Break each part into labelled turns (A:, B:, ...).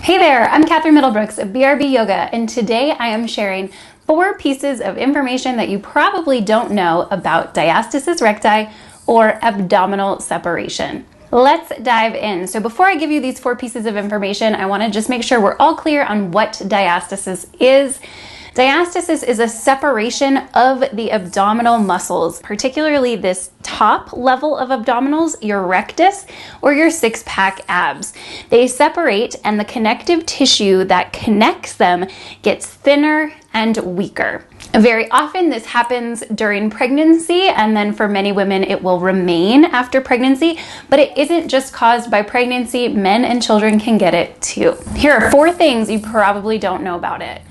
A: Hey there, I'm Catherine Middlebrooks of BRB Yoga, and today I am sharing 4 pieces of information that you probably don't know about diastasis recti or abdominal separation. Let's dive in. So before I give you these 4 pieces of information, I want to just make sure we're all clear on what diastasis is. Diastasis is a separation of the abdominal muscles, particularly this top level of abdominals, your rectus, or your six-pack abs. They separate, and the connective tissue that connects them gets thinner and weaker. Very often this happens during pregnancy, and then for many women it will remain after pregnancy, but it isn't just caused by pregnancy. Men and children can get it too. Here are 4 things you probably don't know about it.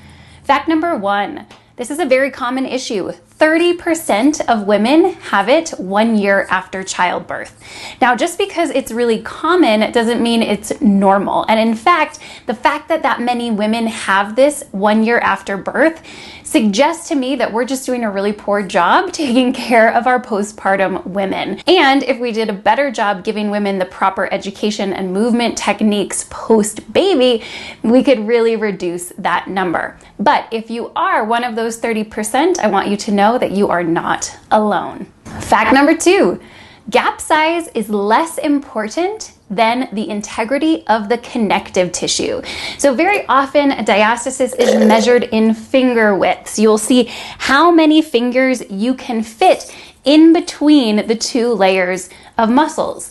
A: Fact number 1, this is a very common issue. 30% of women have it 1 year after childbirth. Now, just because it's really common doesn't mean it's normal. And in fact, the fact that that many women have this 1 year after birth suggests to me that we're just doing a really poor job taking care of our postpartum women. And if we did a better job giving women the proper education and movement techniques post-baby, we could really reduce that number. But if you are one of those 30%, I want you to know that you are not alone. Fact number 2, gap size is less important than the integrity of the connective tissue. So very often diastasis is measured in finger widths. You'll see how many fingers you can fit in between the 2 layers of muscles.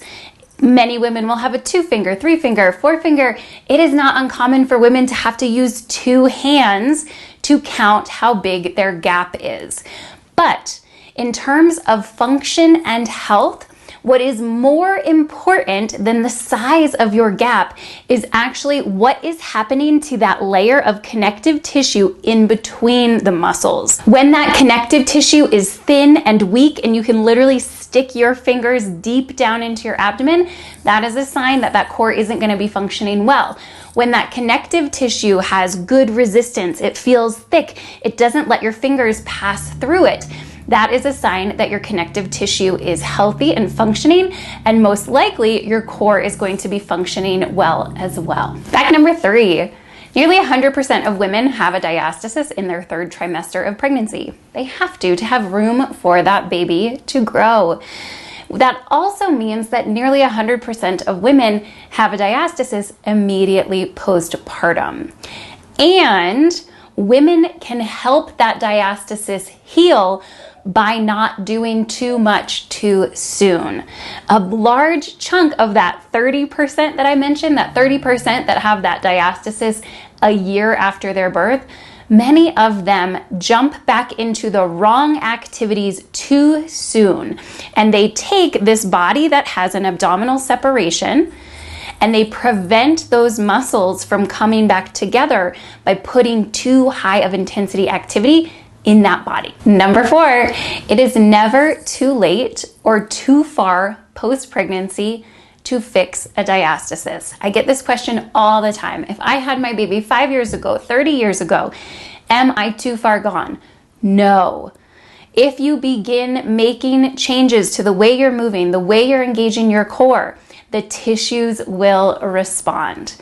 A: Many women will have a 2-finger, 3-finger, 4-finger. It is not uncommon for women to have to use 2 hands to count how big their gap is. But in terms of function and health, what is more important than the size of your gap is actually what is happening to that layer of connective tissue in between the muscles. When that connective tissue is thin and weak and you can literally stick your fingers deep down into your abdomen, that is a sign that that core isn't going to be functioning well. When that connective tissue has good resistance, it feels thick, it doesn't let your fingers pass through it, that is a sign that your connective tissue is healthy and functioning, and most likely your core is going to be functioning well as well. Fact number 3, nearly 100% of women have a diastasis in their 3rd trimester of pregnancy. They have to have room for that baby to grow. That also means that nearly 100% of women have a diastasis immediately postpartum. And women can help that diastasis heal by not doing too much too soon. A large chunk of that 30% that I mentioned, that 30% that have that diastasis a year after their birth, many of them jump back into the wrong activities too soon. And they take this body that has an abdominal separation and they prevent those muscles from coming back together by putting too high of intensity activity in that body. Number 4, it is never too late or too far post-pregnancy to fix a diastasis. I get this question all the time. If I had my baby 5 years ago, 30 years ago, am I too far gone? No. If you begin making changes to the way you're moving, the way you're engaging your core, the tissues will respond.